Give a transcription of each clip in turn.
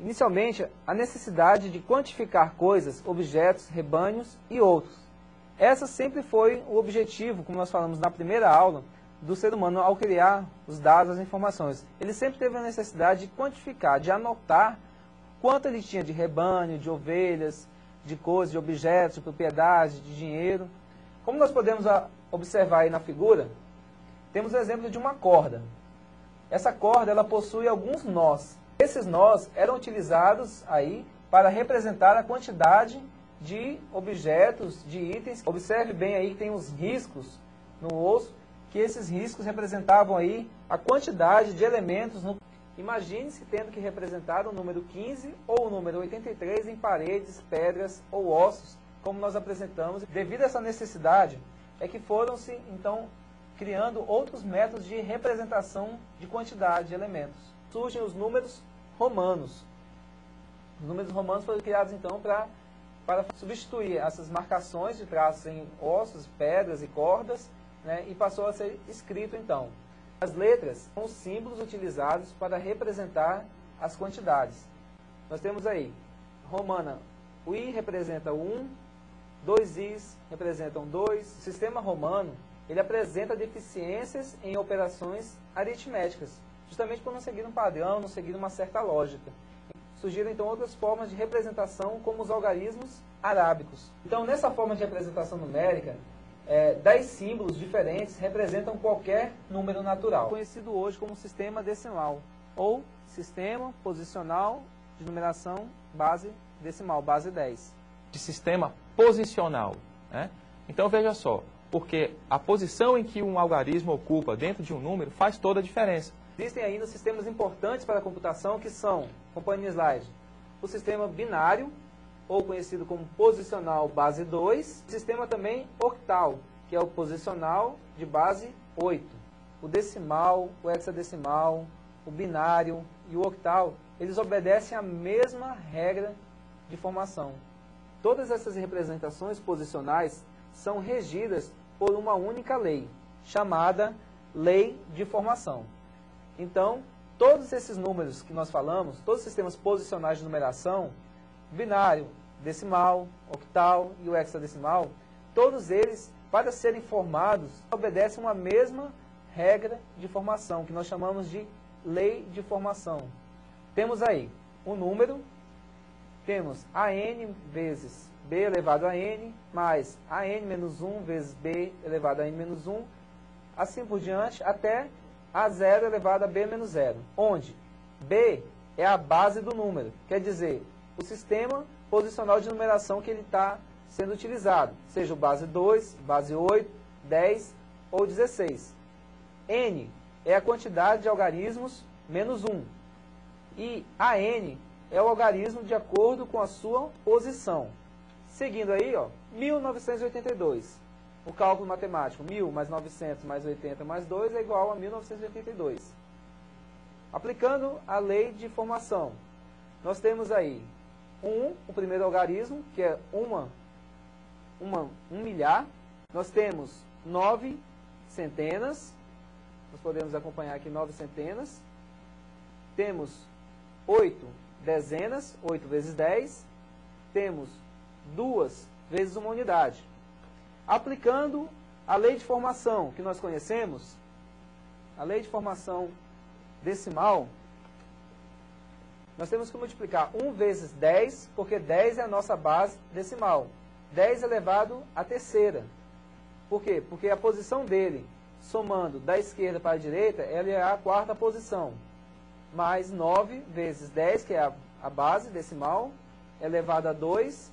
Inicialmente, a necessidade de quantificar coisas, objetos, rebanhos e outros. Essa sempre foi o objetivo, como nós falamos na primeira aula, do ser humano ao criar os dados, as informações. Ele sempre teve a necessidade de quantificar, de anotar quanto ele tinha de rebanho, de ovelhas, de coisas, de objetos, de propriedade, de dinheiro. Como nós podemos observar aí na figura, temos o exemplo de uma corda. Essa corda ela possui alguns nós. Esses nós eram utilizados aí para representar a quantidade de objetos, de itens. Observe bem aí que tem os riscos no osso, que esses riscos representavam aí a quantidade de elementos. Imagine-se tendo que representar o número 15 ou o número 83 em paredes, pedras ou ossos, como nós apresentamos. Devido a essa necessidade, é que foram-se, então, criando outros métodos de representação de quantidade de elementos. Surgem os números romanos. Os números romanos foram criados, então, para substituir essas marcações de traços em ossos, pedras e cordas, né, e passou a ser escrito, então. As letras são os símbolos utilizados para representar as quantidades. Nós temos aí, romana, o I representa 1, 2 Is representam 2. O sistema romano, ele apresenta deficiências em operações aritméticas, justamente por não seguir um padrão, não seguir uma certa lógica. Surgiram, então, outras formas de representação, como os algarismos arábicos. Então, nessa forma de representação numérica, 10 símbolos diferentes representam qualquer número natural, conhecido hoje como sistema decimal, ou sistema posicional de numeração base decimal, base 10. De sistema posicional, né? Então, veja só, porque a posição em que um algarismo ocupa dentro de um número faz toda a diferença. Existem ainda sistemas importantes para a computação que são, acompanhe no slide, o sistema binário, ou conhecido como posicional base 2, o sistema também octal, que é o posicional de base 8. O decimal, o hexadecimal, o binário e o octal, eles obedecem à mesma regra de formação. Todas essas representações posicionais são regidas por uma única lei, chamada lei de formação. Então, todos esses números que nós falamos, todos os sistemas posicionais de numeração, binário, decimal, octal e o hexadecimal, todos eles, para serem formados, obedecem uma mesma regra de formação, que nós chamamos de lei de formação. Temos aí um número, temos AN vezes B elevado a N, mais AN menos 1 vezes B elevado a N menos 1, assim por diante, até A0 elevado a B menos 0, onde B é a base do número, quer dizer, o sistema posicional de numeração que ele está sendo utilizado, seja o base 2, base 8, 10 ou 16. N é a quantidade de algarismos menos 1. E AN é o algarismo de acordo com a sua posição. Seguindo aí, ó, 1982. O cálculo matemático, 1000 mais 900 mais 80 mais 2 é igual a 1982. Aplicando a lei de formação, nós temos aí o primeiro algarismo, que é um milhar. Nós temos 9 centenas. Nós podemos acompanhar aqui 9 centenas. Temos 8 dezenas, 8 vezes 10. Temos 2 vezes uma unidade. Aplicando a lei de formação que nós conhecemos, a lei de formação decimal, nós temos que multiplicar 1 vezes 10, porque 10 é a nossa base decimal. 10 elevado à terceira. Por quê? Porque a posição dele, somando da esquerda para a direita, ela é a quarta posição. Mais 9 vezes 10, que é a base decimal, elevado a 2,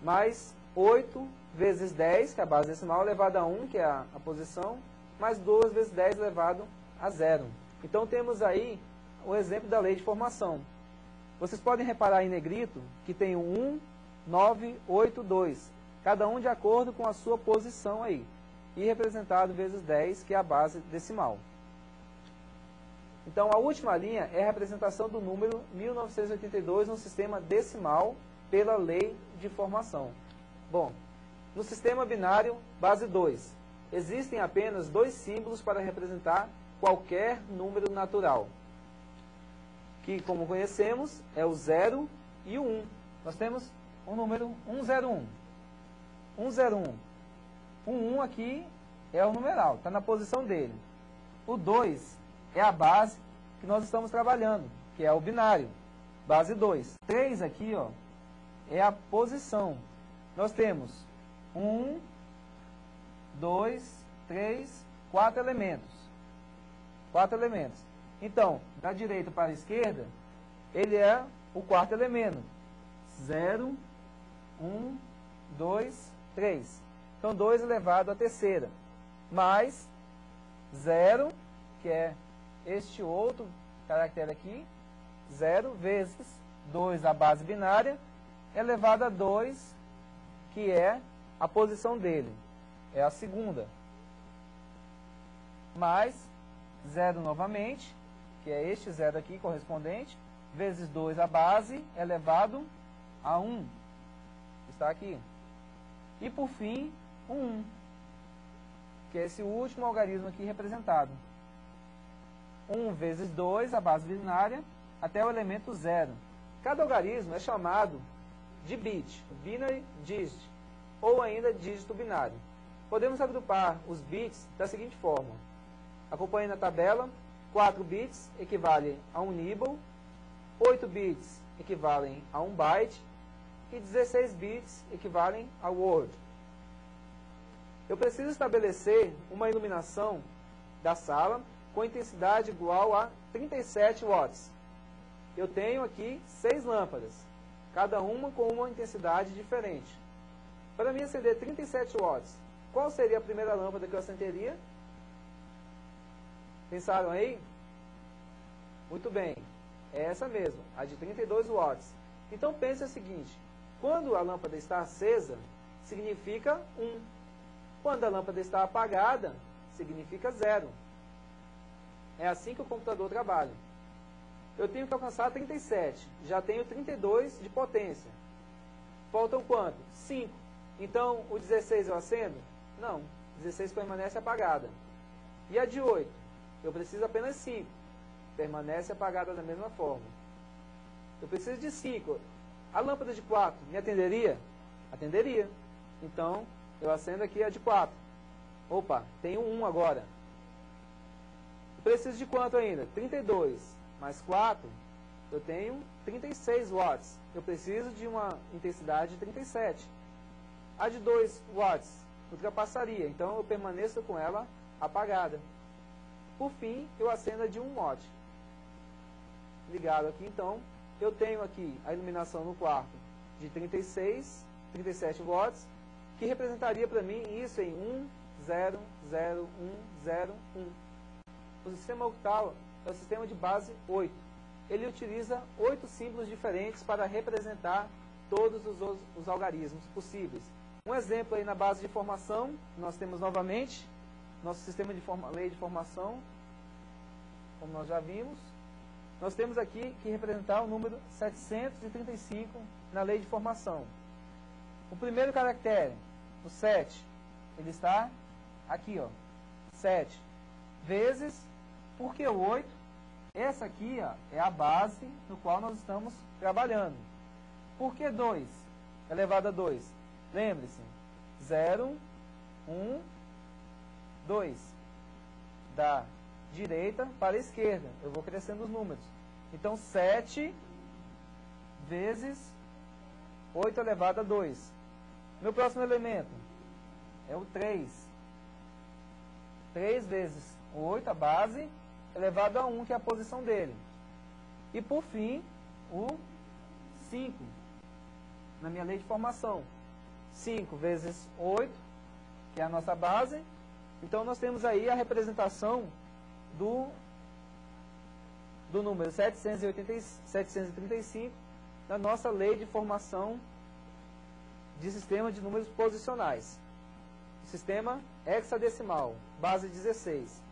mais 8 vezes 10, que é a base decimal, elevado a 1, que é a posição, mais 2 vezes 10 elevado a 0. Então, temos aí o exemplo da lei de formação. Vocês podem reparar em negrito que tem 1, 9, 8, 2. Cada um de acordo com a sua posição aí. E representado vezes 10, que é a base decimal. Então, a última linha é a representação do número 1982 no sistema decimal pela lei de formação. Bom, no sistema binário, base 2, existem apenas 2 símbolos para representar qualquer número natural. que, como conhecemos, é o 0 e o 1. Nós temos o número 101. 101. O 1 aqui é o numeral, está na posição dele. O 2 é a base que nós estamos trabalhando, que é o binário, base 2. 3 aqui, ó, é a posição. Nós temos 1, 2, 3, 4 elementos. 4 elementos. Então, da direita para a esquerda, ele é o quarto elemento. 0, 1, 2, 3. Então, 2 elevado à terceira. Mais 0, que é este outro caractere aqui. 0 vezes 2, a base binária, elevado a 2, que é a posição dele. É a segunda. Mais 0 novamente, que é este 0 aqui, correspondente, vezes 2 a base, elevado a 1. Está aqui. E por fim, o 1, que é esse último algarismo aqui representado. 1 vezes 2, a base binária, até o elemento 0. Cada algarismo é chamado de bit, binary digit, ou ainda dígito binário. Podemos agrupar os bits da seguinte forma. Acompanhe na tabela, 4 bits equivalem a 1 nibble, 8 bits equivalem a 1 byte e 16 bits equivalem a word. Eu preciso estabelecer uma iluminação da sala com intensidade igual a 37 watts. Eu tenho aqui 6 lâmpadas, cada uma com uma intensidade diferente. Para mim acender 37 watts, qual seria a primeira lâmpada que eu acenderia? Pensaram aí? Muito bem, é essa mesmo, a de 32 watts. Então pense o seguinte, quando a lâmpada está acesa, significa 1. Quando a lâmpada está apagada, significa 0. É assim que o computador trabalha. Eu tenho que alcançar 37, já tenho 32 de potência. Faltam quanto? 5. Então, o 16 eu acendo? Não, 16 permanece apagada. E a de 8? Eu preciso apenas 5. Permanece apagada da mesma forma. Eu preciso de 5. A lâmpada de 4 me atenderia? Atenderia. Então, eu acendo aqui a de 4. Opa, tenho 1 agora. Eu preciso de quanto ainda? 32 mais 4, eu tenho 36 watts. Eu preciso de uma intensidade de 37. A de 2 watts ultrapassaria, então eu permaneço com ela apagada. Por fim, eu acendo a de 1 watt. Ligado aqui, então, eu tenho aqui a iluminação no quarto de 37 watts, que representaria para mim isso em 1, 0, 0, 1, 0, 1. O sistema octal é o sistema de base 8. Ele utiliza 8 símbolos diferentes para representar todos os algarismos possíveis. Um exemplo aí na base de formação, nós temos novamente nosso sistema de lei de formação, como nós já vimos. Nós temos aqui que representar o número 735 na lei de formação. O primeiro caractere, o 7, ele está aqui, ó, 7, vezes, por que o 8? Essa aqui, ó, é a base no qual nós estamos trabalhando. Por que 2 elevado a 2? Lembre-se, 0, 1, 2. Da direita para a esquerda. Eu vou crescendo os números. Então, 7 vezes 8 elevado a 2. Meu próximo elemento é o 3. 3 vezes 8, a base, elevado a 1, que é a posição dele. E, por fim, o 5, na minha lei de formação. 5 vezes 8, que é a nossa base. Então, nós temos aí a representação do número 735 da nossa lei de formação de sistema de números posicionais. Sistema hexadecimal, base 16.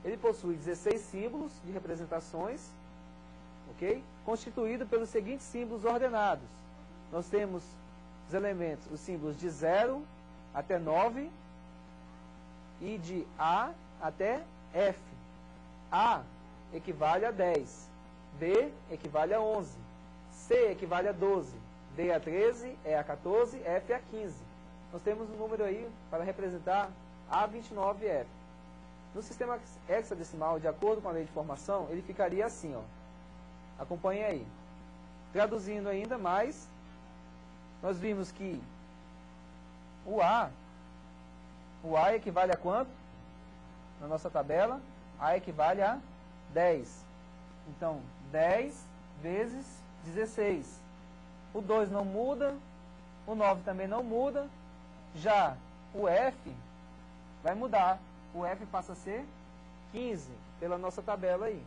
Ele possui 16 símbolos de representações, ok? Constituído pelos seguintes símbolos ordenados. Nós temos os elementos, os símbolos de 0 até 9 e de A até F. A equivale a 10, B equivale a 11, C equivale a 12, D a 13, E a 14, F a 15. Nós temos um número aí para representar A29F. No sistema hexadecimal, de acordo com a lei de formação, ele ficaria assim, ó. Acompanhe aí. Traduzindo ainda mais, nós vimos que o A equivale a quanto? Na nossa tabela, A equivale a 10. Então, 10 vezes 16. O 2 não muda, o 9 também não muda. Já o F vai mudar. O F passa a ser 15, pela nossa tabela aí.